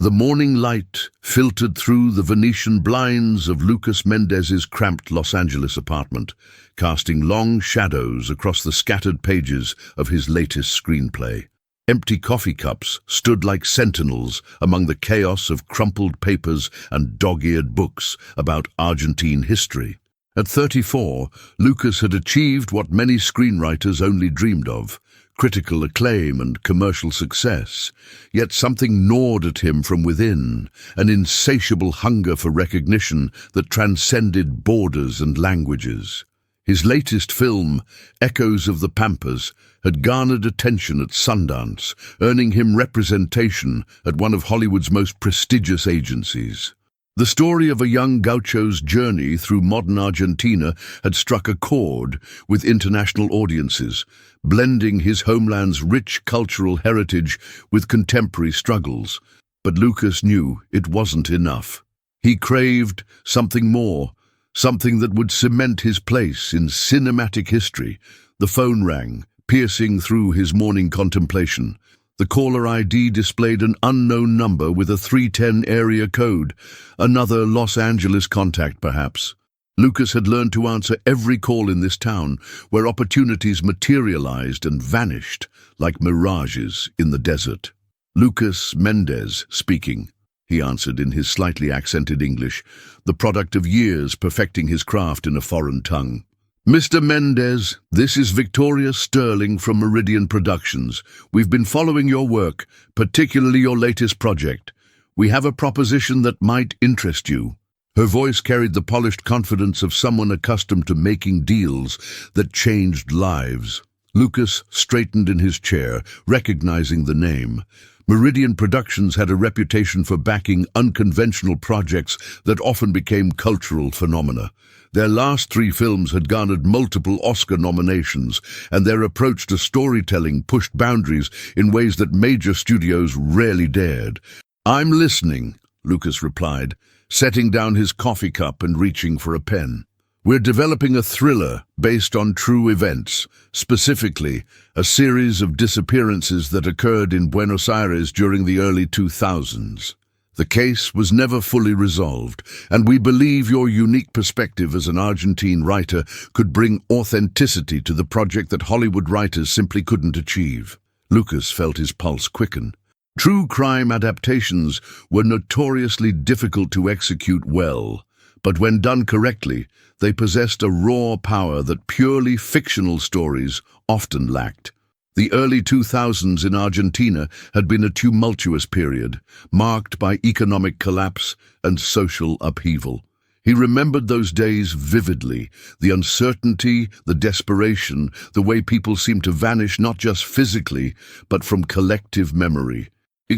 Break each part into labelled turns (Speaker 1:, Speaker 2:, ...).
Speaker 1: The morning light filtered through the Venetian blinds of Lucas Mendez's cramped Los Angeles apartment, casting long shadows across the scattered pages of his latest screenplay. Empty coffee cups stood like sentinels among the chaos of crumpled papers and dog-eared books about Argentine history. At 34, Lucas had achieved what many screenwriters only dreamed of: critical acclaim and commercial success. Yet something gnawed at him from within, an insatiable hunger for recognition that transcended borders and languages. His latest film, Echoes of the Pampas, had garnered attention at Sundance, earning him representation at one of Hollywood's most prestigious agencies. The story of a young gaucho's journey through modern Argentina had struck a chord with international audiences, blending his homeland's rich cultural heritage with contemporary struggles. But Lucas knew it wasn't enough. He craved something more, something that would cement his place in cinematic history. The phone rang, piercing through his morning contemplation. The caller ID displayed an unknown number with a 310 area code, another Los Angeles contact perhaps. Lucas had learned to answer every call in this town, where opportunities materialized and vanished like mirages in the desert. "Lucas Mendez speaking," he answered in his slightly accented English, the product of years perfecting his craft in a foreign tongue. "Mr. Mendez, this is Victoria Sterling from Meridian Productions. We've been following your work, particularly your latest project. We have a proposition that might interest you." Her voice carried the polished confidence of someone accustomed to making deals that changed lives. Lucas straightened in his chair, recognizing the name. Meridian Productions had a reputation for backing unconventional projects that often became cultural phenomena. Their last 3 films had garnered multiple Oscar nominations, and their approach to storytelling pushed boundaries in ways that major studios rarely dared. "I'm listening," Lucas replied, setting down his coffee cup and reaching for a pen. "We're developing a thriller based on true events, specifically a series of disappearances that occurred in Buenos Aires during the early 2000s. The case was never fully resolved, and we believe your unique perspective as an Argentine writer could bring authenticity to the project that Hollywood writers simply couldn't achieve." Lucas felt his pulse quicken. True crime adaptations were notoriously difficult to execute well, but when done correctly, they possessed a raw power that purely fictional stories often lacked. The early 2000s in Argentina had been a tumultuous period, marked by economic collapse and social upheaval. He remembered those days vividly, the uncertainty, the desperation, the way people seemed to vanish not just physically, but from collective memory.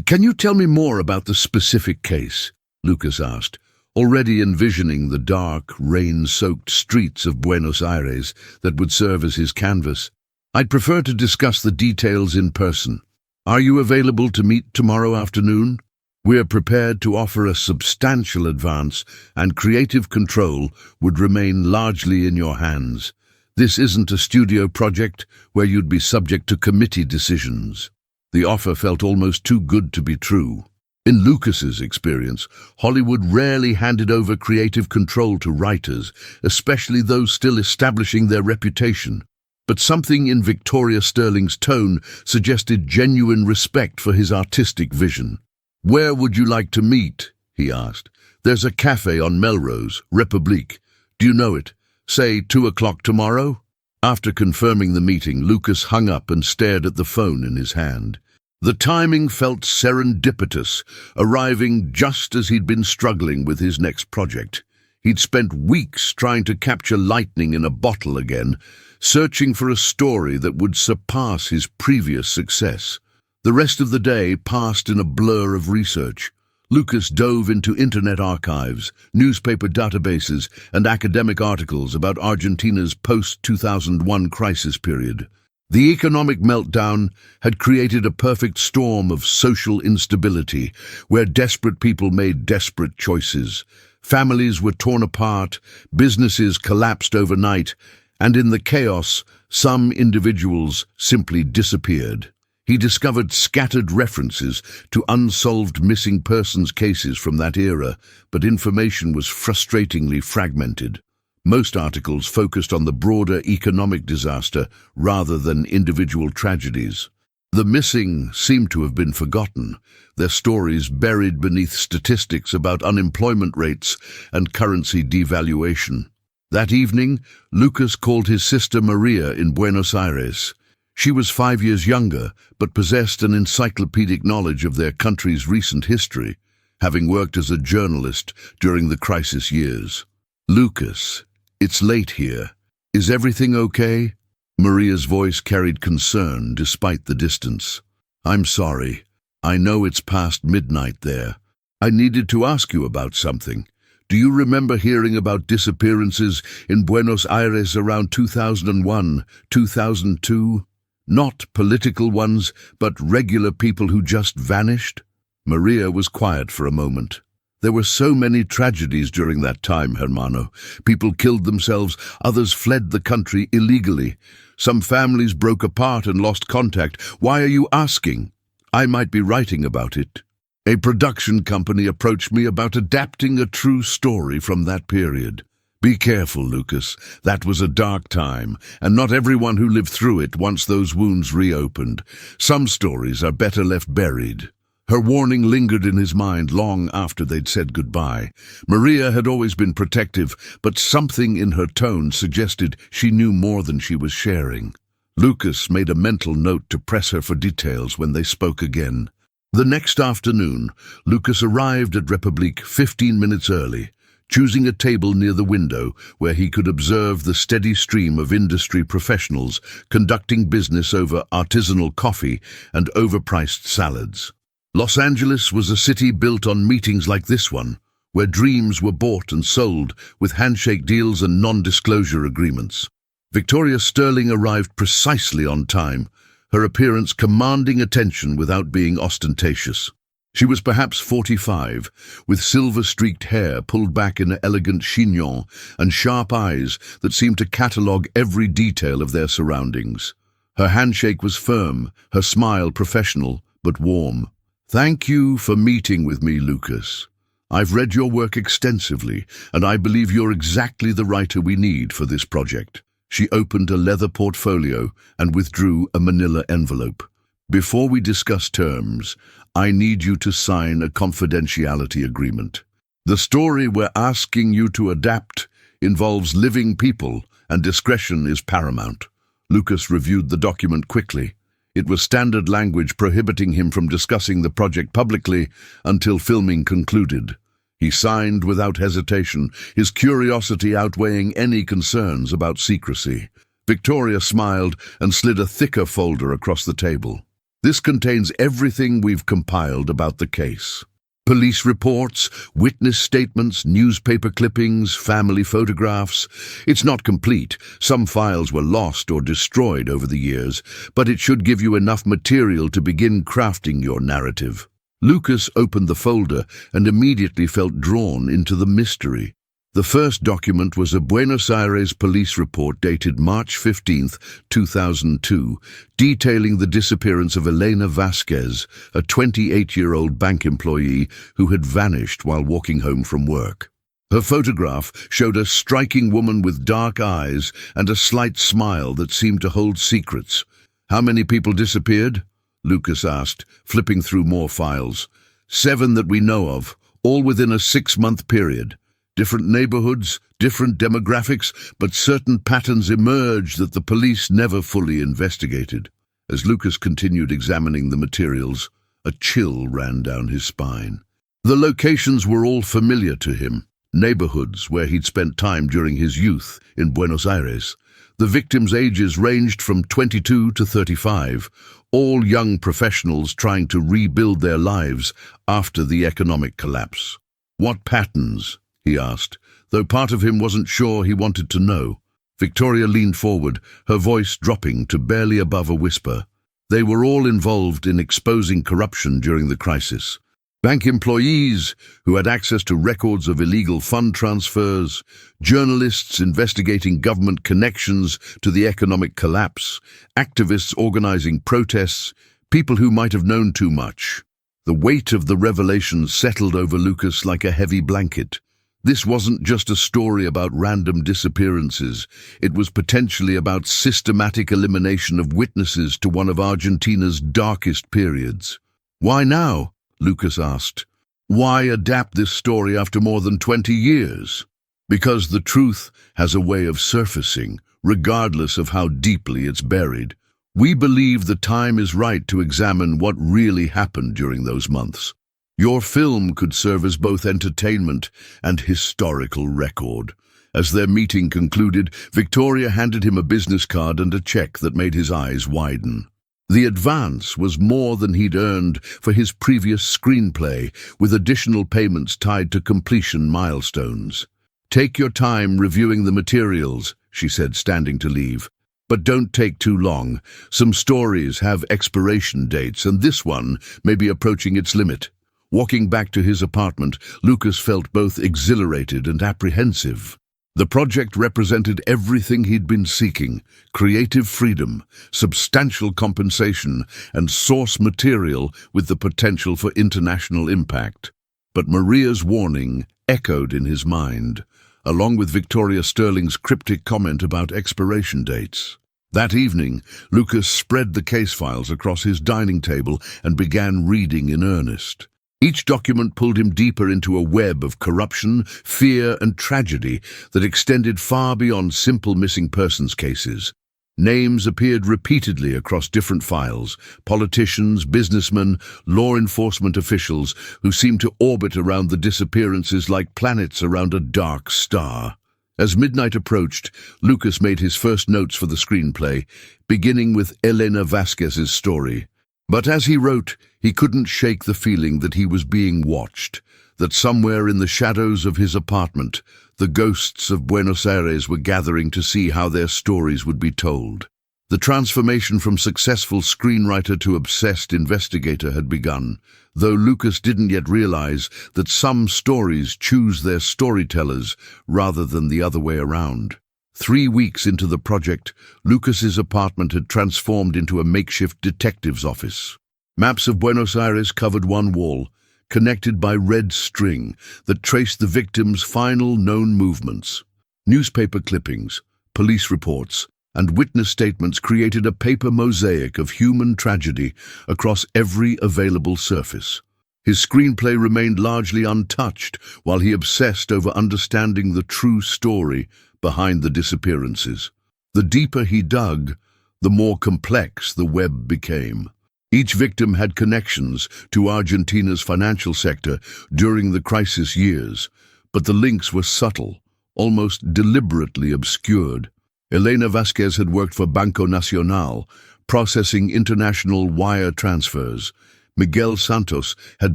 Speaker 1: "Can you tell me more about the specific case?" Lucas asked, already envisioning the dark, rain-soaked streets of Buenos Aires that would serve as his canvas. "I'd prefer to discuss the details in person. Are you available to meet tomorrow afternoon? We're prepared to offer a substantial advance, and creative control would remain largely in your hands. This isn't a studio project where you'd be subject to committee decisions." The offer felt almost too good to be true. In Lucas's experience, Hollywood rarely handed over creative control to writers, especially those still establishing their reputation. But something in Victoria Sterling's tone suggested genuine respect for his artistic vision. "Where would you like to meet?" he asked. "There's a cafe on Melrose, Republique. Do you know it? Say 2 o'clock tomorrow?" After confirming the meeting, Lucas hung up and stared at the phone in his hand. The timing felt serendipitous, arriving just as he'd been struggling with his next project. He'd spent weeks trying to capture lightning in a bottle again, searching for a story that would surpass his previous success. The rest of the day passed in a blur of research. Lucas dove into internet archives, newspaper databases, and academic articles about Argentina's post-2001 crisis period. The economic meltdown had created a perfect storm of social instability, where desperate people made desperate choices. Families were torn apart, businesses collapsed overnight, and in the chaos, some individuals simply disappeared. He discovered scattered references to unsolved missing persons cases from that era, but information was frustratingly fragmented. Most articles focused on the broader economic disaster rather than individual tragedies. The missing seemed to have been forgotten, their stories buried beneath statistics about unemployment rates and currency devaluation. That evening, Lucas called his sister Maria in Buenos Aires. She was 5 years younger, but possessed an encyclopedic knowledge of their country's recent history, having worked as a journalist during the crisis years. "Lucas, it's late here. Is everything okay?" Maria's voice carried concern despite the distance. "I'm sorry. I know it's past midnight there. I needed to ask you about something. Do you remember hearing about disappearances in Buenos Aires around 2001, 2002? Not political ones, but regular people who just vanished?" Maria was quiet for a moment. "There were so many tragedies during that time, hermano. People killed themselves, others fled the country illegally. Some families broke apart and lost contact. Why are you asking? I might be writing about it." "A production company approached me about adapting a true story from that period." "Be careful, Lucas. That was a dark time, and not everyone who lived through it wants those wounds reopened. Some stories are better left buried." Her warning lingered in his mind long after they'd said goodbye. Maria had always been protective, but something in her tone suggested she knew more than she was sharing. Lucas made a mental note to press her for details when they spoke again. The next afternoon, Lucas arrived at Republique 15 minutes early, choosing a table near the window where he could observe the steady stream of industry professionals conducting business over artisanal coffee and overpriced salads. Los Angeles was a city built on meetings like this one, where dreams were bought and sold with handshake deals and non-disclosure agreements. Victoria Sterling arrived precisely on time, her appearance commanding attention without being ostentatious. She was perhaps 45, with silver-streaked hair pulled back in an elegant chignon and sharp eyes that seemed to catalogue every detail of their surroundings. Her handshake was firm, her smile professional but warm. "Thank you for meeting with me, Lucas. I've read your work extensively, and I believe you're exactly the writer we need for this project." She opened a leather portfolio and withdrew a manila envelope. "Before we discuss terms, I need you to sign a confidentiality agreement. The story we're asking you to adapt involves living people, and discretion is paramount." Lucas reviewed the document quickly. It was standard language prohibiting him from discussing the project publicly until filming concluded. He signed without hesitation, his curiosity outweighing any concerns about secrecy. Victoria smiled and slid a thicker folder across the table. "This contains everything we've compiled about the case. Police reports, witness statements, newspaper clippings, family photographs. It's not complete. Some files were lost or destroyed over the years, but it should give you enough material to begin crafting your narrative." Lucas opened the folder and immediately felt drawn into the mystery. The first document was a Buenos Aires police report dated March 15, 2002, detailing the disappearance of Elena Vasquez, a 28-year-old bank employee who had vanished while walking home from work. Her photograph showed a striking woman with dark eyes and a slight smile that seemed to hold secrets. "How many people disappeared?" Lucas asked, flipping through more files. "7 that we know of, all within a 6-month period. Different neighborhoods, different demographics, but certain patterns emerged that the police never fully investigated." As Lucas continued examining the materials, a chill ran down his spine. The locations were all familiar to him, neighborhoods where he'd spent time during his youth in Buenos Aires. The victims' ages ranged from 22 to 35, all young professionals trying to rebuild their lives after the economic collapse. "What patterns?" he asked, though part of him wasn't sure he wanted to know. Victoria leaned forward, her voice dropping to barely above a whisper. "They were all involved in exposing corruption during the crisis. Bank employees who had access to records of illegal fund transfers, journalists investigating government connections to the economic collapse, activists organizing protests, people who might have known too much. The weight of the revelation settled over Lucas like a heavy blanket. This wasn't just a story about random disappearances. It was potentially about systematic elimination of witnesses to one of Argentina's darkest periods. "Why now?" Lucas asked. "Why adapt this story after more than 20 years?" "Because the truth has a way of surfacing, regardless of how deeply it's buried. We believe the time is right to examine what really happened during those months. Your film could serve as both entertainment and historical record." As their meeting concluded, Victoria handed him a business card and a check that made his eyes widen. The advance was more than he'd earned for his previous screenplay, with additional payments tied to completion milestones. "Take your time reviewing the materials," she said, standing to leave. "But don't take too long. Some stories have expiration dates, and this one may be approaching its limit." Walking back to his apartment, Lucas felt both exhilarated and apprehensive. The project represented everything he'd been seeking: creative freedom, substantial compensation, and source material with the potential for international impact. But Maria's warning echoed in his mind, along with Victoria Sterling's cryptic comment about expiration dates. That evening, Lucas spread the case files across his dining table and began reading in earnest. Each document pulled him deeper into a web of corruption, fear, and tragedy that extended far beyond simple missing persons cases. Names appeared repeatedly across different files: politicians, businessmen, law enforcement officials who seemed to orbit around the disappearances like planets around a dark star. As midnight approached, Lucas made his first notes for the screenplay, beginning with Elena Vasquez's story. But as he wrote, he couldn't shake the feeling that he was being watched, that somewhere in the shadows of his apartment, the ghosts of Buenos Aires were gathering to see how their stories would be told. The transformation from successful screenwriter to obsessed investigator had begun, though Lucas didn't yet realize that some stories choose their storytellers rather than the other way around. 3 weeks into the project, Lucas's apartment had transformed into a makeshift detective's office. Maps of Buenos Aires covered one wall, connected by red string that traced the victim's final known movements. Newspaper clippings, police reports, and witness statements created a paper mosaic of human tragedy across every available surface. His screenplay remained largely untouched while he obsessed over understanding the true story behind the disappearances. The deeper he dug, the more complex the web became. Each victim had connections to Argentina's financial sector during the crisis years, but the links were subtle, almost deliberately obscured. Elena Vasquez had worked for Banco Nacional, processing international wire transfers. Miguel Santos had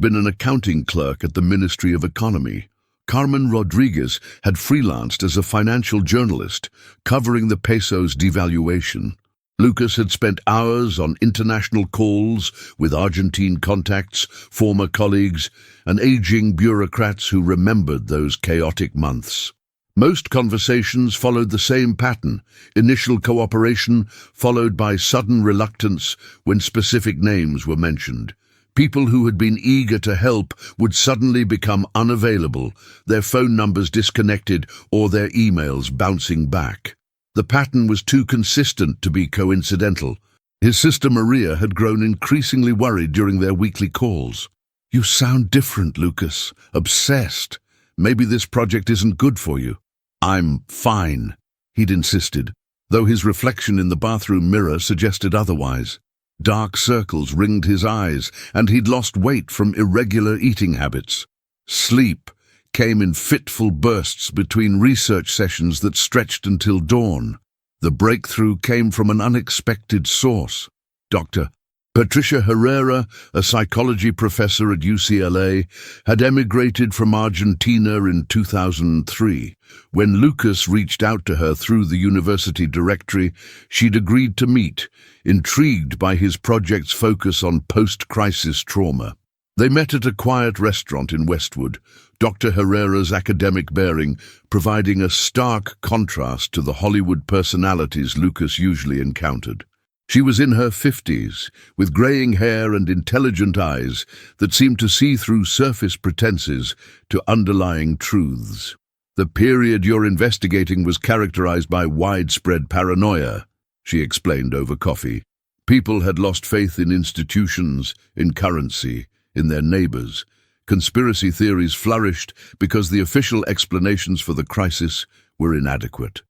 Speaker 1: been an accounting clerk at the Ministry of Economy. Carmen Rodriguez had freelanced as a financial journalist, covering the peso's devaluation. Lucas had spent hours on international calls with Argentine contacts, former colleagues, and aging bureaucrats who remembered those chaotic months. Most conversations followed the same pattern: initial cooperation followed by sudden reluctance when specific names were mentioned. People who had been eager to help would suddenly become unavailable, their phone numbers disconnected or their emails bouncing back. The pattern was too consistent to be coincidental. His sister Maria had grown increasingly worried during their weekly calls. "You sound different, Lucas. Obsessed. Maybe this project isn't good for you." "I'm fine," he'd insisted, though his reflection in the bathroom mirror suggested otherwise. Dark circles ringed his eyes, and he'd lost weight from irregular eating habits. Sleep came in fitful bursts between research sessions that stretched until dawn. The breakthrough came from an unexpected source. Dr. Patricia Herrera, a psychology professor at UCLA, had emigrated from Argentina in 2003. When Lucas reached out to her through the university directory, she'd agreed to meet, intrigued by his project's focus on post-crisis trauma. They met at a quiet restaurant in Westwood, Dr. Herrera's academic bearing providing a stark contrast to the Hollywood personalities Lucas usually encountered. She was in her 50s, with graying hair and intelligent eyes that seemed to see through surface pretenses to underlying truths. The period you're investigating was characterized by widespread paranoia, she explained over coffee. People had lost faith in institutions, in currency, in their neighbors. Conspiracy theories flourished because the official explanations for the crisis were inadequate.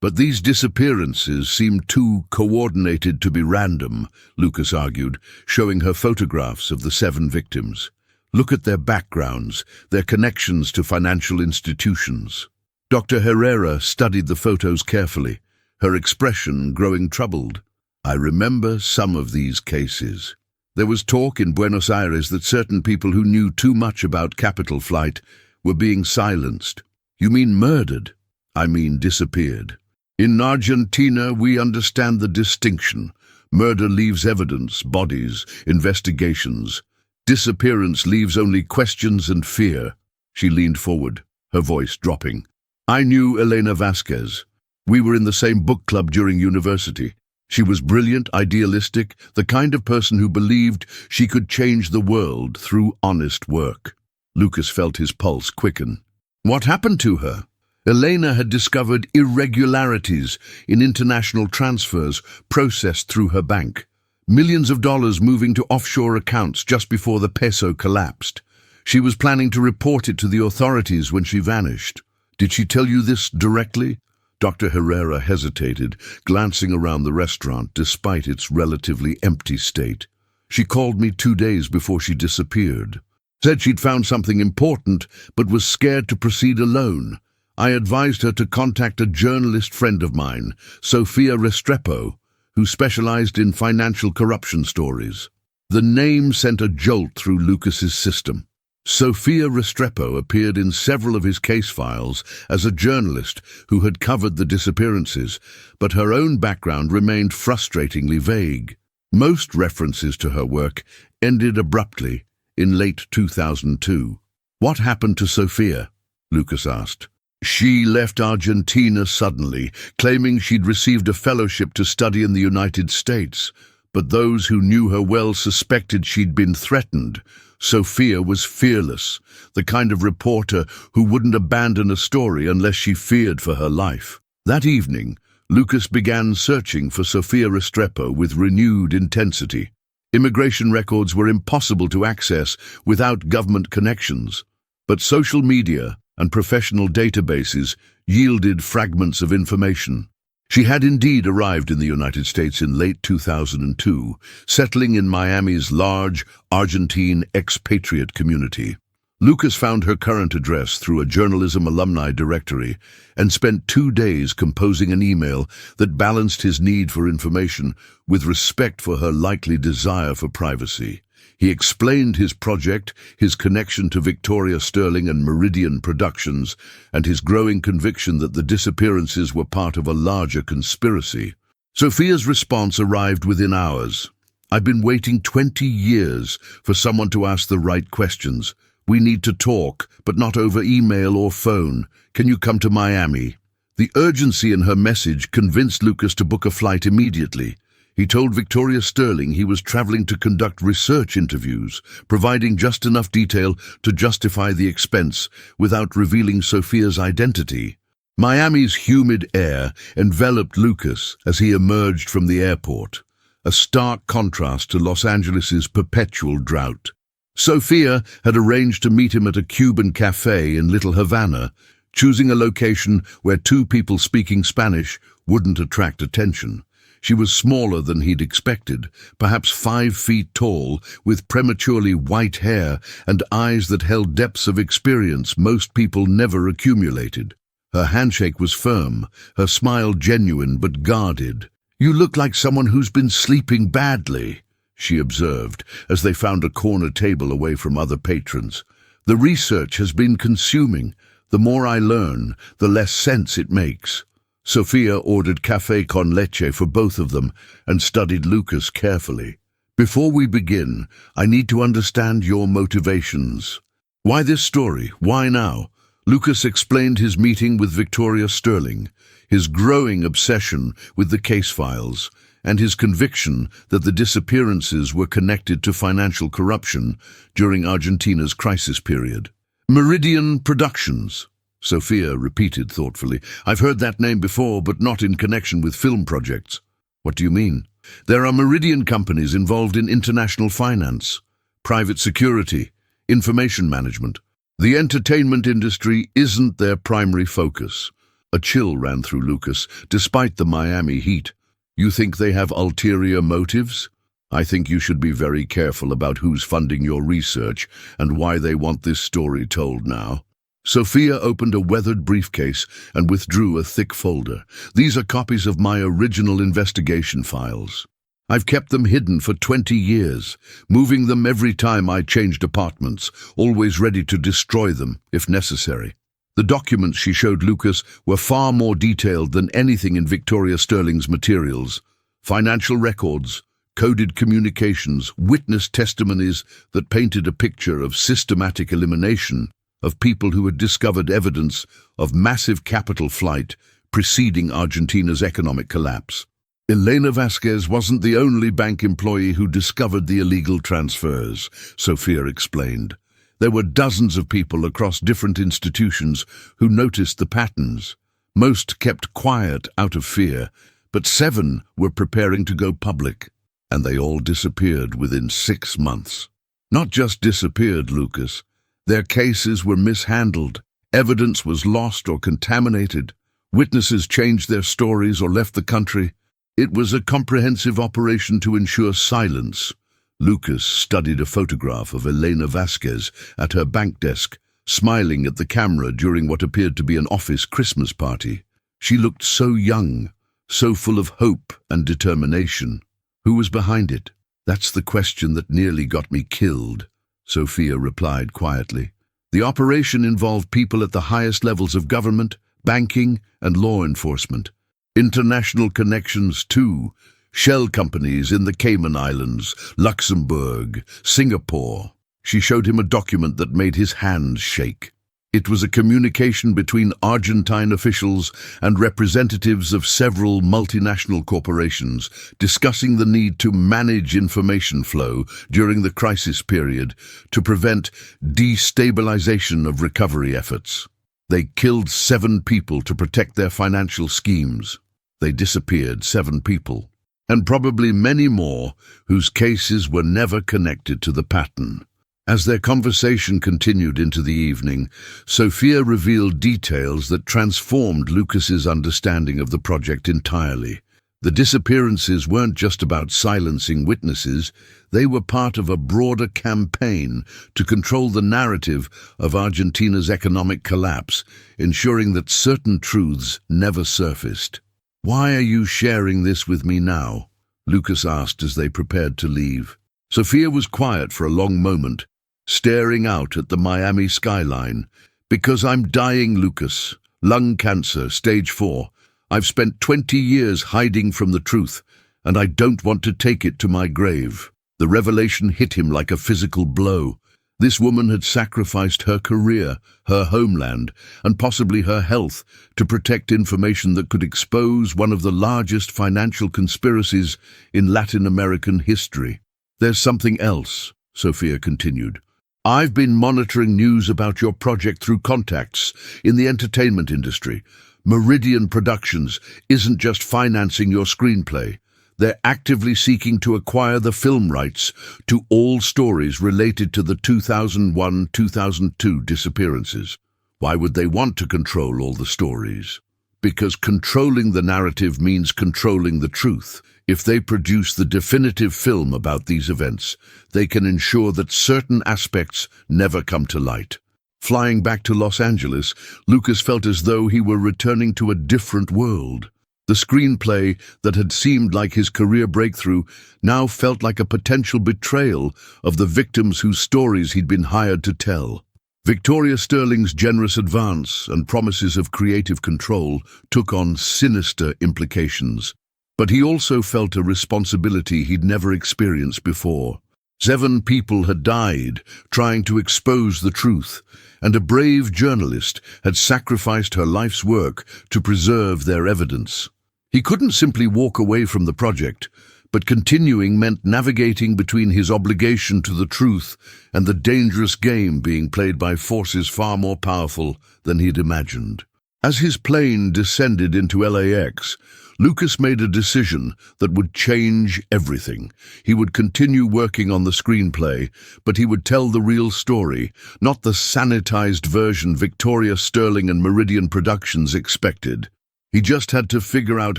Speaker 1: But these disappearances seemed too coordinated to be random, Lucas argued, showing her photographs of the 7 victims. Look at their backgrounds, their connections to financial institutions. Dr. Herrera studied the photos carefully, her expression growing troubled. I remember some of these cases. There was talk in Buenos Aires that certain people who knew too much about capital flight were being silenced. You mean murdered? I mean disappeared. In Argentina, we understand the distinction. Murder leaves evidence, bodies, investigations. Disappearance leaves only questions and fear. She leaned forward, her voice dropping. I knew Elena Vasquez. We were in the same book club during university. She was brilliant, idealistic, the kind of person who believed she could change the world through honest work. Lucas felt his pulse quicken. What happened to her? Elena had discovered irregularities in international transfers processed through her bank. Millions of dollars moving to offshore accounts just before the peso collapsed. She was planning to report it to the authorities when she vanished. Did she tell you this directly? Dr. Herrera hesitated, glancing around the restaurant despite its relatively empty state. She called me 2 days before she disappeared. Said she'd found something important, but was scared to proceed alone. I advised her to contact a journalist friend of mine, Sofia Restrepo, who specialized in financial corruption stories. The name sent a jolt through Lucas's system. Sofia Restrepo appeared in several of his case files as a journalist who had covered the disappearances, but her own background remained frustratingly vague. Most references to her work ended abruptly in late 2002. What happened to Sofia? Lucas asked. She left Argentina suddenly, claiming she'd received a fellowship to study in the United States, but those who knew her well suspected she'd been threatened. Sofia was fearless, the kind of reporter who wouldn't abandon a story unless she feared for her life. That evening, Lucas began searching for Sofia Restrepo with renewed intensity. Immigration records were impossible to access without government connections, but social media and professional databases yielded fragments of information. She had indeed arrived in the United States in late 2002, settling in Miami's large Argentine expatriate community. Lucas found her current address through a journalism alumni directory and spent 2 days composing an email that balanced his need for information with respect for her likely desire for privacy. He explained his project, his connection to Victoria Sterling and Meridian Productions, and his growing conviction that the disappearances were part of a larger conspiracy. Sofia's response arrived within hours. I've been waiting 20 years for someone to ask the right questions. We need to talk, but not over email or phone. Can you come to Miami? The urgency in her message convinced Lucas to book a flight immediately. He told Victoria Sterling he was traveling to conduct research interviews, providing just enough detail to justify the expense without revealing Sofia's identity. Miami's humid air enveloped Lucas as he emerged from the airport, a stark contrast to Los Angeles's perpetual drought. Sofia had arranged to meet him at a Cuban cafe in Little Havana, choosing a location where 2 people speaking Spanish wouldn't attract attention. She was smaller than he'd expected, perhaps 5 feet tall, with prematurely white hair and eyes that held depths of experience most people never accumulated. Her handshake was firm, her smile genuine but guarded. You look like someone who's been sleeping badly, she observed, as they found a corner table away from other patrons. The research has been consuming. The more I learn, the less sense it makes. Sofia ordered café con leche for both of them and studied Lucas carefully. Before we begin, I need to understand your motivations. Why this story? Why now? Lucas explained his meeting with Victoria Sterling, his growing obsession with the case files, and his conviction that the disappearances were connected to financial corruption during Argentina's crisis period. Meridian Productions, Sophia repeated thoughtfully. I've heard that name before, but not in connection with film projects. What do you mean? There are Meridian companies involved in international finance, private security, information management. The entertainment industry isn't their primary focus. A chill ran through Lucas, despite the Miami heat. You think they have ulterior motives? I think you should be very careful about who's funding your research and why they want this story told now. Sophia opened a weathered briefcase and withdrew a thick folder. These are copies of my original investigation files. I've kept them hidden for 20 years, moving them every time I changed apartments, always ready to destroy them if necessary. The documents she showed Lucas were far more detailed than anything in Victoria Sterling's materials. Financial records, coded communications, witness testimonies that painted a picture of systematic elimination of people who had discovered evidence of massive capital flight preceding Argentina's economic collapse. Elena Vasquez wasn't the only bank employee who discovered the illegal transfers, Sophia explained. There were dozens of people across different institutions who noticed the patterns. Most kept quiet out of fear, but 7 were preparing to go public, and they all disappeared within 6 months. Not just disappeared, Lucas. Their cases were mishandled, evidence was lost or contaminated, witnesses changed their stories or left the country. It was a comprehensive operation to ensure silence. Lucas studied a photograph of Elena Vasquez at her bank desk, smiling at the camera during what appeared to be an office Christmas party. She looked so young, so full of hope and determination. Who was behind it? That's the question that nearly got me killed, Sophia replied quietly. The operation involved people at the highest levels of government, banking, and law enforcement. International connections too, shell companies in the Cayman Islands, Luxembourg, Singapore. She showed him a document that made his hands shake. It was a communication between Argentine officials and representatives of several multinational corporations discussing the need to manage information flow during the crisis period to prevent destabilization of recovery efforts. They killed 7 people to protect their financial schemes. They disappeared 7 people, and probably many more whose cases were never connected to the pattern. As their conversation continued into the evening, Sophia revealed details that transformed Lucas's understanding of the project entirely. The disappearances weren't just about silencing witnesses, they were part of a broader campaign to control the narrative of Argentina's economic collapse, ensuring that certain truths never surfaced. "Why are you sharing this with me now?" Lucas asked as they prepared to leave. Sophia was quiet for a long moment, staring out at the Miami skyline. "Because I'm dying, Lucas. Lung cancer, stage 4. I've spent 20 years hiding from the truth, and I don't want to take it to my grave." The revelation hit him like a physical blow. This woman had sacrificed her career, her homeland, and possibly her health to protect information that could expose one of the largest financial conspiracies in Latin American history. "There's something else," Sophia continued. "I've been monitoring news about your project through contacts in the entertainment industry. Meridian Productions isn't just financing your screenplay. They're actively seeking to acquire the film rights to all stories related to the 2001-2002 disappearances. Why would they want to control all the stories? Because controlling the narrative means controlling the truth. If they produce the definitive film about these events, they can ensure that certain aspects never come to light." Flying back to Los Angeles, Lucas felt as though he were returning to a different world. The screenplay that had seemed like his career breakthrough now felt like a potential betrayal of the victims whose stories he'd been hired to tell. Victoria Sterling's generous advance and promises of creative control took on sinister implications. But he also felt a responsibility he'd never experienced before. 7 people had died trying to expose the truth, and a brave journalist had sacrificed her life's work to preserve their evidence. He couldn't simply walk away from the project, but continuing meant navigating between his obligation to the truth and the dangerous game being played by forces far more powerful than he'd imagined. As his plane descended into LAX, Lucas made a decision that would change everything. He would continue working on the screenplay, but he would tell the real story, not the sanitized version Victoria Sterling and Meridian Productions expected. He just had to figure out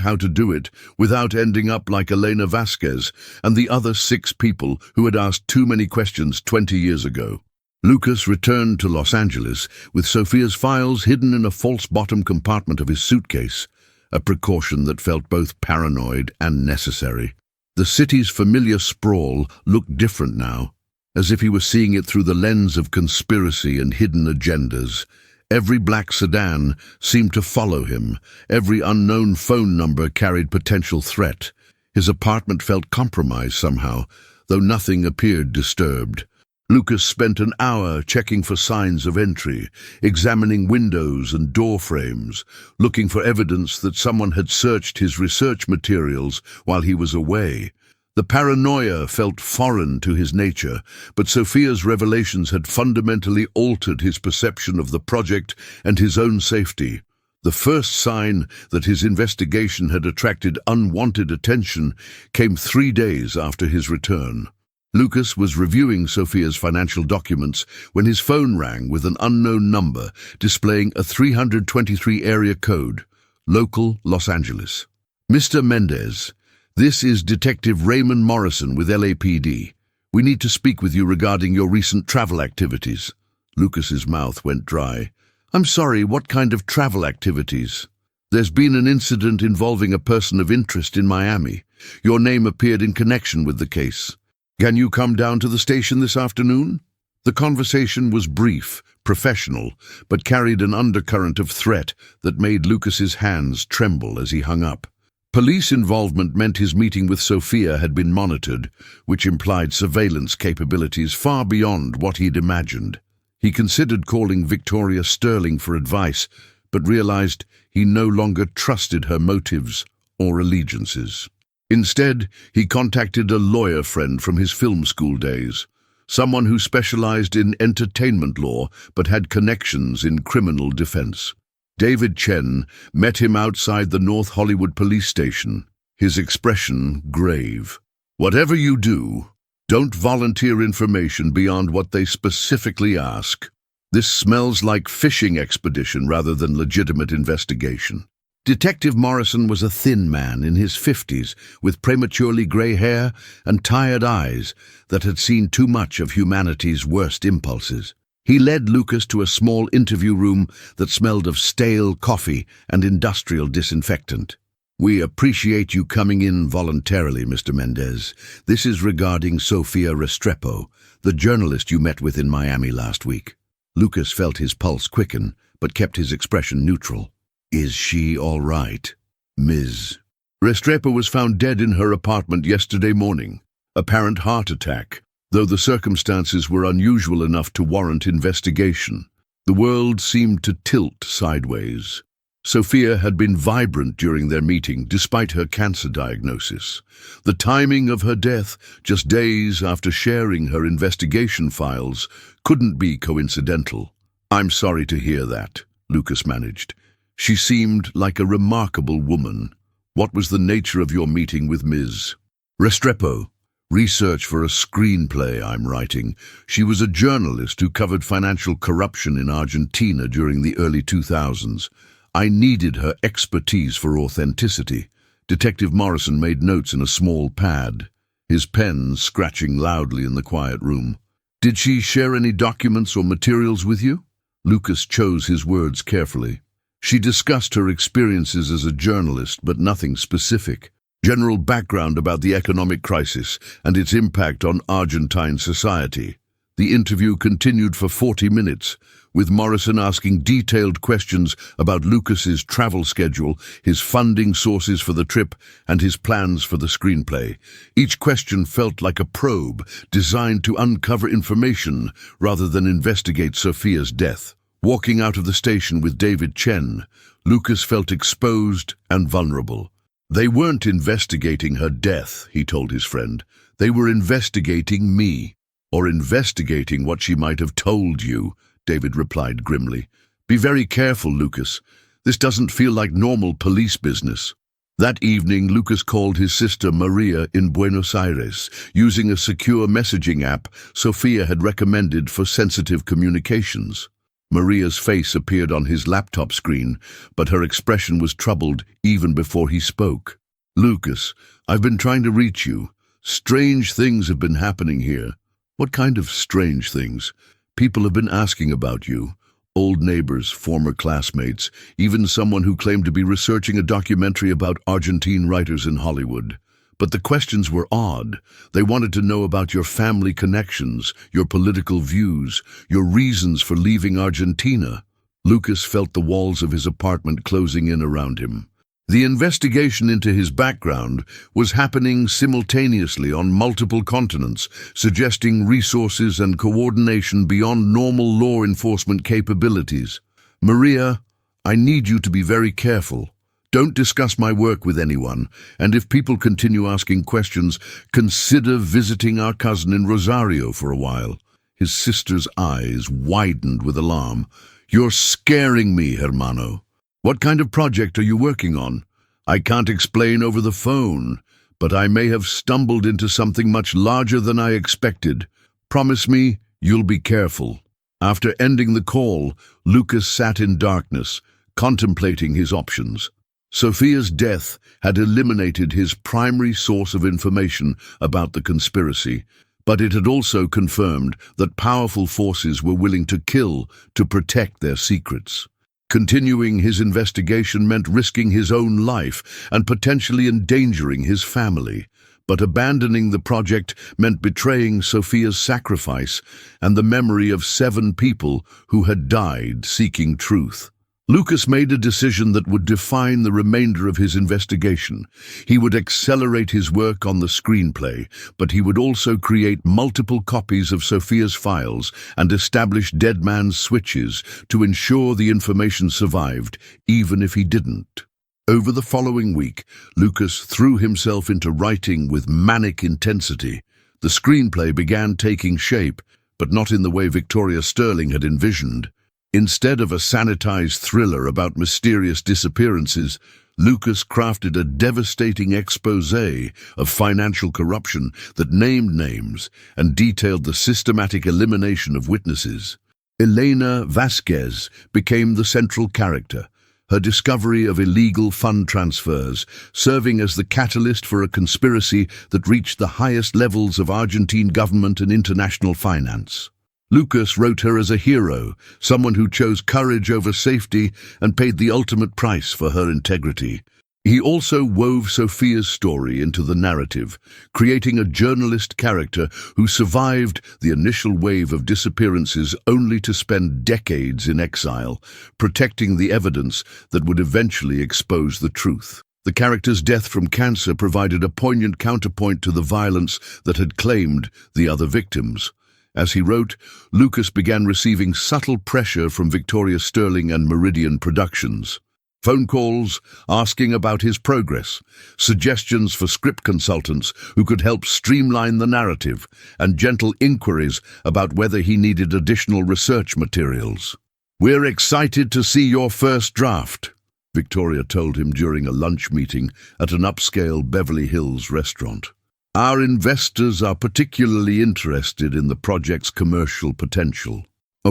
Speaker 1: how to do it without ending up like Elena Vasquez and the other 6 people who had asked too many questions 20 years ago. Lucas returned to Los Angeles with Sophia's files hidden in a false bottom compartment of his suitcase, a precaution that felt both paranoid and necessary. The city's familiar sprawl looked different now, as if he was seeing it through the lens of conspiracy and hidden agendas. Every black sedan seemed to follow him. Every unknown phone number carried potential threat. His apartment felt compromised somehow, though nothing appeared disturbed. Lucas spent an hour checking for signs of entry, examining windows and door frames, looking for evidence that someone had searched his research materials while he was away. The paranoia felt foreign to his nature, but Sophia's revelations had fundamentally altered his perception of the project and his own safety. The first sign that his investigation had attracted unwanted attention came 3 days after his return. Lucas was reviewing Sophia's financial documents when his phone rang with an unknown number displaying a 323 area code, local Los Angeles. "Mr. Mendez, this is Detective Raymond Morrison with LAPD. We need to speak with you regarding your recent travel activities." Lucas's mouth went dry. "I'm sorry, what kind of travel activities?" "There's been an incident involving a person of interest in Miami. Your name appeared in connection with the case. Can you come down to the station this afternoon?" The conversation was brief, professional, but carried an undercurrent of threat that made Lucas's hands tremble as he hung up. Police involvement meant his meeting with Sophia had been monitored, which implied surveillance capabilities far beyond what he'd imagined. He considered calling Victoria Sterling for advice, but realized he no longer trusted her motives or allegiances. Instead, he contacted a lawyer friend from his film school days, someone who specialized in entertainment law but had connections in criminal defense. David Chen met him outside the North Hollywood police station, his expression grave. "Whatever you do, don't volunteer information beyond what they specifically ask. This smells like fishing expedition rather than legitimate investigation." Detective Morrison was a thin man in his 50s with prematurely gray hair and tired eyes that had seen too much of humanity's worst impulses. He led Lucas to a small interview room that smelled of stale coffee and industrial disinfectant. "We appreciate you coming in voluntarily, Mr. Mendez. This is regarding Sofia Restrepo, the journalist you met with in Miami last week." Lucas felt his pulse quicken, but kept his expression neutral. "Is she all right, Ms.?" Restrepo was found dead in her apartment yesterday morning. Apparent heart attack, though the circumstances were unusual enough to warrant investigation. The world seemed to tilt sideways. Sophia had been vibrant during their meeting, despite her cancer diagnosis. The timing of her death, just days after sharing her investigation files, couldn't be coincidental. "I'm sorry to hear that," Lucas managed. "She seemed like a remarkable woman. What was the nature of your meeting with Ms. Restrepo?" "Research for a screenplay I'm writing. She was a journalist who covered financial corruption in Argentina during the early 2000s. I needed her expertise for authenticity." Detective Morrison made notes in a small pad, his pen scratching loudly in the quiet room. "Did she share any documents or materials with you?" Lucas chose his words carefully. "She discussed her experiences as a journalist, but nothing specific. General background about the economic crisis and its impact on Argentine society." The interview continued for 40 minutes, with Morrison asking detailed questions about Lucas's travel schedule, his funding sources for the trip, and his plans for the screenplay. Each question felt like a probe, designed to uncover information rather than investigate Sophia's death. Walking out of the station with David Chen, Lucas felt exposed and vulnerable. They weren't investigating her death, he told his friend. They were investigating me. Or investigating what she might have told you, David replied grimly. Be very careful, Lucas. This doesn't feel like normal police business. That evening, Lucas called his sister Maria in Buenos Aires, using a secure messaging app Sophia had recommended for sensitive communications. Maria's face appeared on his laptop screen, but her expression was troubled even before he spoke. Lucas, I've been trying to reach you. Strange things have been happening here. What kind of strange things? People have been asking about you. Old neighbors, former classmates, even someone who claimed to be researching a documentary about Argentine writers in Hollywood. But the questions were odd. They wanted to know about your family connections, your political views, your reasons for leaving Argentina. Lucas felt the walls of his apartment closing in around him. The investigation into his background was happening simultaneously on multiple continents, suggesting resources and coordination beyond normal law enforcement capabilities. Maria, I need you to be very careful. Don't discuss my work with anyone, and if people continue asking questions, consider visiting our cousin in Rosario for a while. His sister's eyes widened with alarm. You're scaring me, hermano. What kind of project are you working on? I can't explain over the phone, but I may have stumbled into something much larger than I expected. Promise me you'll be careful. After ending the call, Lucas sat in darkness, contemplating his options. Sophia's death had eliminated his primary source of information about the conspiracy, but it had also confirmed that powerful forces were willing to kill to protect their secrets. Continuing his investigation meant risking his own life and potentially endangering his family. But abandoning the project meant betraying Sophia's sacrifice and the memory of 7 people who had died seeking truth. Lucas made a decision that would define the remainder of his investigation. He would accelerate his work on the screenplay, but he would also create multiple copies of Sophia's files and establish dead man's switches to ensure the information survived, even if he didn't. Over the following week, Lucas threw himself into writing with manic intensity. The screenplay began taking shape, but not in the way Victoria Sterling had envisioned. Instead of a sanitized thriller about mysterious disappearances, Lucas crafted a devastating exposé of financial corruption that named names and detailed the systematic elimination of witnesses. Elena Vasquez became the central character, her discovery of illegal fund transfers serving as the catalyst for a conspiracy that reached the highest levels of Argentine government and international finance. Lucas wrote her as a hero, someone who chose courage over safety and paid the ultimate price for her integrity. He also wove Sophia's story into the narrative, creating a journalist character who survived the initial wave of disappearances only to spend decades in exile, protecting the evidence that would eventually expose the truth. The character's death from cancer provided a poignant counterpoint to the violence that had claimed the other victims. As he wrote, Lucas began receiving subtle pressure from Victoria Sterling and Meridian Productions. Phone calls asking about his progress, suggestions for script consultants who could help streamline the narrative, and gentle inquiries about whether he needed additional research materials. "We're excited to see your first draft," Victoria told him during a lunch meeting at an upscale Beverly Hills restaurant. "Our investors are particularly interested in the project's commercial potential."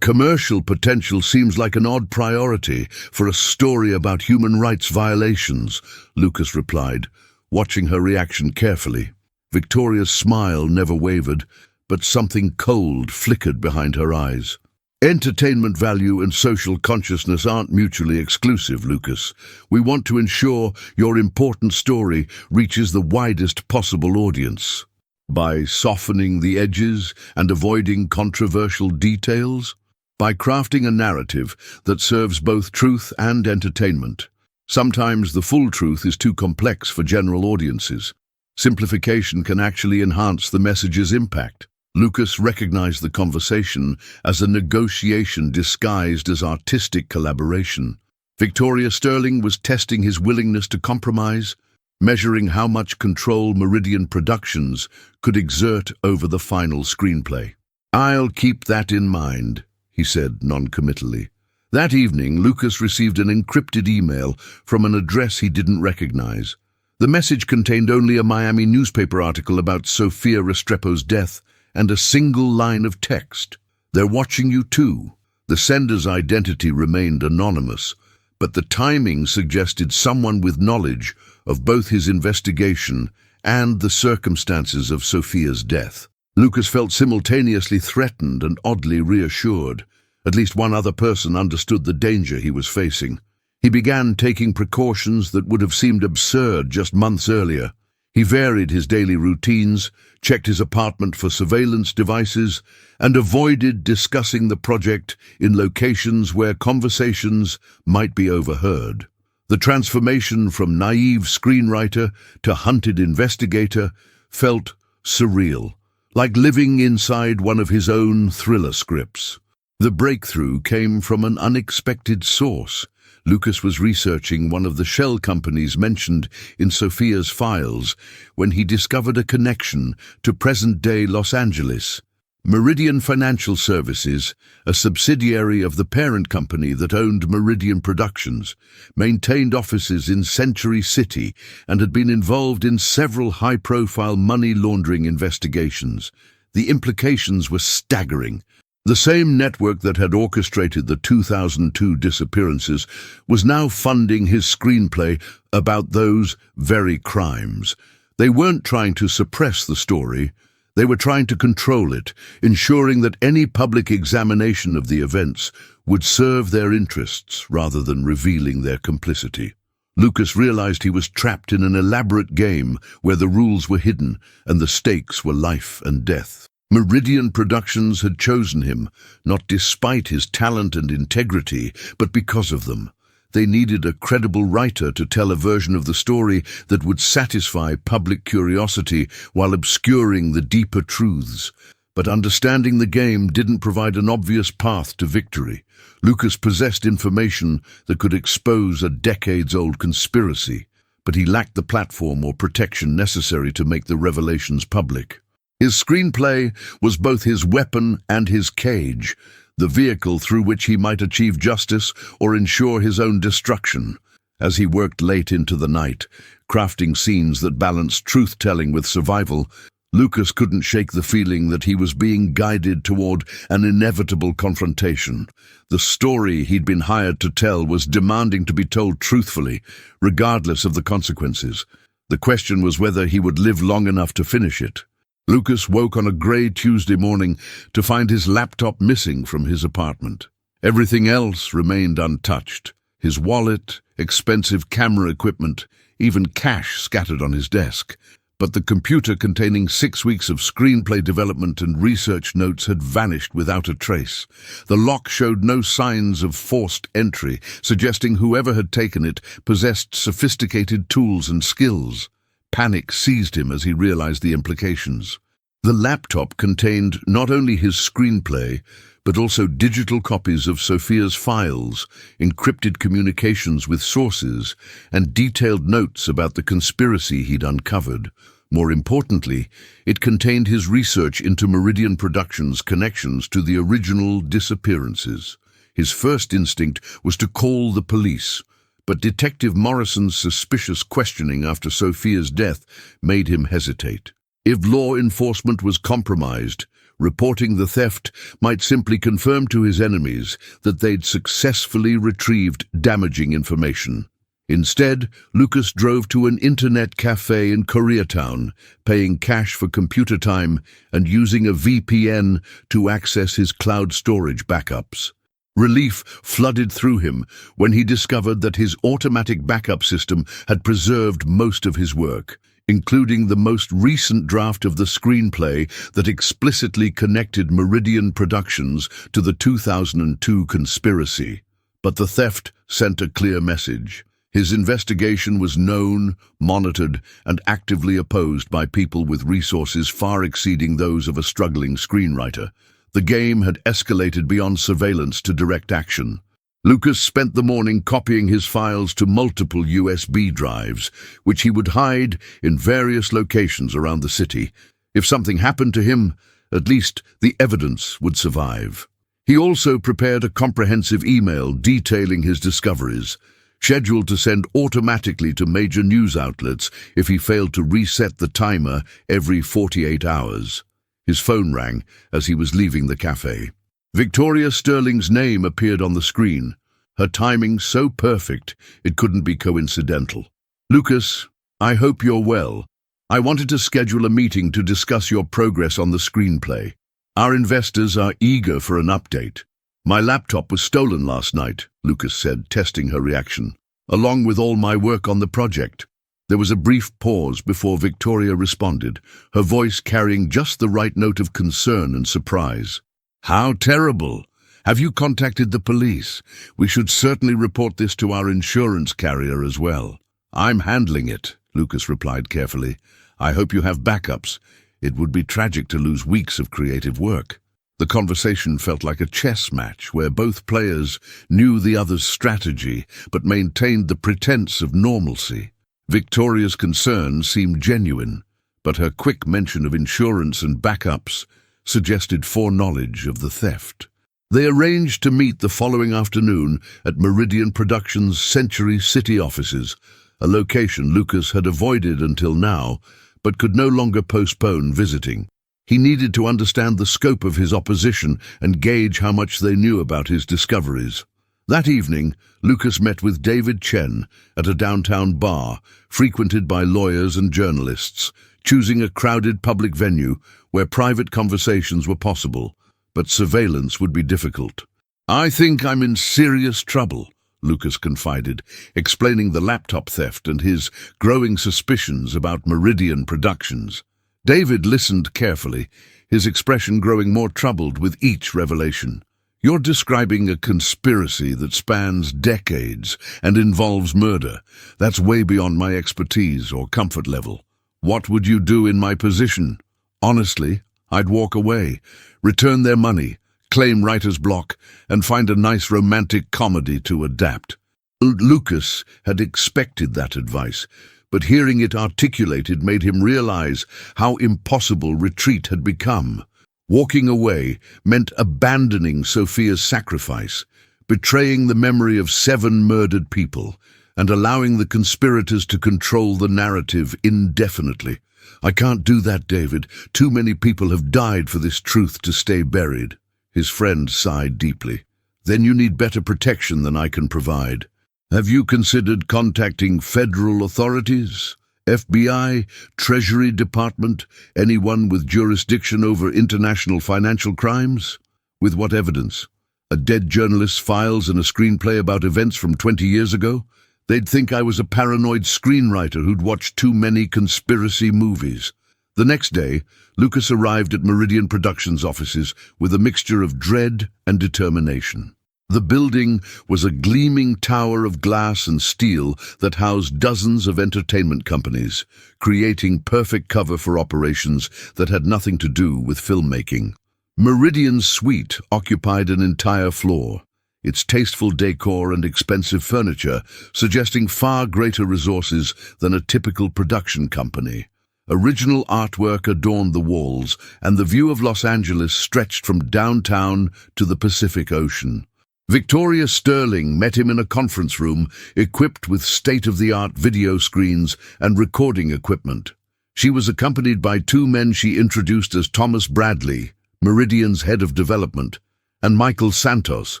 Speaker 1: Commercial potential seems like an odd priority for a story about human rights violations," Lucas replied, watching her reaction carefully. Victoria's smile never wavered, but something cold flickered behind her eyes. "Entertainment value and social consciousness aren't mutually exclusive, Lucas. We want to ensure your important story reaches the widest possible audience. By softening the edges and avoiding controversial details, by crafting a narrative that serves both truth and entertainment. Sometimes the full truth is too complex for general audiences. Simplification can actually enhance the message's impact." Lucas recognized the conversation as a negotiation disguised as artistic collaboration. Victoria Sterling was testing his willingness to compromise. measuring how much control Meridian Productions could exert over the final screenplay. "I'll keep that in mind," he said non-committally. That evening, Lucas received an encrypted email from an address he didn't recognize. The message contained only a Miami newspaper article about Sofia Restrepo's death and a single line of text. "They're watching you too." The sender's identity remained anonymous, but the timing suggested someone with knowledge of both his investigation and the circumstances of Sofia's death. Lucas felt simultaneously threatened and oddly reassured. At least one other person understood the danger he was facing. He began taking precautions that would have seemed absurd just months earlier. He varied his daily routines, checked his apartment for surveillance devices, and avoided discussing the project in locations where conversations might be overheard. The transformation from naive screenwriter to hunted investigator felt surreal, like living inside one of his own thriller scripts. The breakthrough came from an unexpected source. Lucas was researching one of the shell companies mentioned in Sofia's files when he discovered a connection to present-day Los Angeles. Meridian Financial Services, a subsidiary of the parent company that owned Meridian Productions, maintained offices in Century City and had been involved in several high-profile money laundering investigations. The implications were staggering. The same network that had orchestrated the 2002 disappearances was now funding his screenplay about those very crimes. They weren't trying to suppress the story. They were trying to control it, ensuring that any public examination of the events would serve their interests rather than revealing their complicity. Lucas realized he was trapped in an elaborate game where the rules were hidden and the stakes were life and death. Meridian Productions had chosen him, not despite his talent and integrity, but because of them. They needed a credible writer to tell a version of the story that would satisfy public curiosity while obscuring the deeper truths. But understanding the game didn't provide an obvious path to victory. Lucas possessed information that could expose a decades-old conspiracy, but he lacked the platform or protection necessary to make the revelations public. His screenplay was both his weapon and his cage, the vehicle through which he might achieve justice or ensure his own destruction. As he worked late into the night, crafting scenes that balanced truth-telling with survival, Lucas couldn't shake the feeling that he was being guided toward an inevitable confrontation. The story he'd been hired to tell was demanding to be told truthfully, regardless of the consequences. The question was whether he would live long enough to finish it. Lucas woke on a grey Tuesday morning to find his laptop missing from his apartment. Everything else remained untouched. His wallet, expensive camera equipment, even cash scattered on his desk. But the computer containing 6 weeks of screenplay development and research notes had vanished without a trace. The lock showed no signs of forced entry, suggesting whoever had taken it possessed sophisticated tools and skills. Panic seized him as he realized the implications. The laptop contained not only his screenplay, but also digital copies of Sofia's files, encrypted communications with sources, and detailed notes about the conspiracy he'd uncovered. More importantly, it contained his research into Meridian Productions' connections to the original disappearances. His first instinct was to call the police, but Detective Morrison's suspicious questioning after Sofia's death made him hesitate. If law enforcement was compromised, reporting the theft might simply confirm to his enemies that they'd successfully retrieved damaging information. Instead, Lucas drove to an internet cafe in Koreatown, paying cash for computer time and using a VPN to access his cloud storage backups. Relief flooded through him when he discovered that his automatic backup system had preserved most of his work, including the most recent draft of the screenplay that explicitly connected Meridian Productions to the 2002 conspiracy. But the theft sent a clear message. His investigation was known, monitored, and actively opposed by people with resources far exceeding those of a struggling screenwriter. The game had escalated beyond surveillance to direct action. Lucas spent the morning copying his files to multiple USB drives, which he would hide in various locations around the city. If something happened to him, at least the evidence would survive. He also prepared a comprehensive email detailing his discoveries, scheduled to send automatically to major news outlets if he failed to reset the timer every 48 hours. His phone rang as he was leaving the cafe. Victoria Sterling's name appeared on the screen, her timing so perfect it couldn't be coincidental. "Lucas, I hope you're well. I wanted to schedule a meeting to discuss your progress on the screenplay. Our investors are eager for an update." "My laptop was stolen last night," Lucas said, testing her reaction, "along with all my work on the project." There was a brief pause before Victoria responded, her voice carrying just the right note of concern and surprise. "How terrible! Have you contacted the police? We should certainly report this to our insurance carrier as well." "I'm handling it," Lucas replied carefully. "I hope you have backups. It would be tragic to lose weeks of creative work." The conversation felt like a chess match where both players knew the other's strategy but maintained the pretense of normalcy. Victoria's concern seemed genuine, but her quick mention of insurance and backups suggested foreknowledge of the theft. They arranged to meet the following afternoon at Meridian Productions' Century City offices, a location Lucas had avoided until now, but could no longer postpone visiting. He needed to understand the scope of his opposition and gauge how much they knew about his discoveries. That evening, Lucas met with David Chen at a downtown bar frequented by lawyers and journalists, choosing a crowded public venue where private conversations were possible, but surveillance would be difficult. "I think I'm in serious trouble," Lucas confided, explaining the laptop theft and his growing suspicions about Meridian Productions. David listened carefully, his expression growing more troubled with each revelation. "You're describing a conspiracy that spans decades and involves murder. That's way beyond my expertise or comfort level. What would you do in my position?" "Honestly, I'd walk away, return their money, claim writer's block, and find a nice romantic comedy to adapt." Lucas had expected that advice, but hearing it articulated made him realize how impossible retreat had become. Walking away meant abandoning Sophia's sacrifice, betraying the memory of 7 murdered people, and allowing the conspirators to control the narrative indefinitely. "I can't do that, David. Too many people have died for this truth to stay buried." His friend sighed deeply. "Then you need better protection than I can provide. Have you considered contacting federal authorities? FBI, Treasury Department, anyone with jurisdiction over international financial crimes?" "With what evidence? A dead journalist's files and a screenplay about events from 20 years ago? They'd think I was a paranoid screenwriter who'd watched too many conspiracy movies." The next day, Lucas arrived at Meridian Productions' offices with a mixture of dread and determination. The building was a gleaming tower of glass and steel that housed dozens of entertainment companies, creating perfect cover for operations that had nothing to do with filmmaking. Meridian's suite occupied an entire floor, its tasteful decor and expensive furniture suggesting far greater resources than a typical production company. Original artwork adorned the walls, and the view of Los Angeles stretched from downtown to the Pacific Ocean. Victoria Sterling met him in a conference room equipped with state-of-the-art video screens and recording equipment. She was accompanied by 2 men she introduced as Thomas Bradley, Meridian's head of development, and Michael Santos,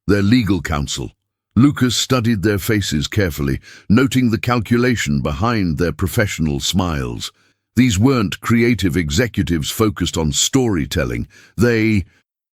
Speaker 1: their legal counsel. Lucas studied their faces carefully, noting the calculation behind their professional smiles. These weren't creative executives focused on storytelling. They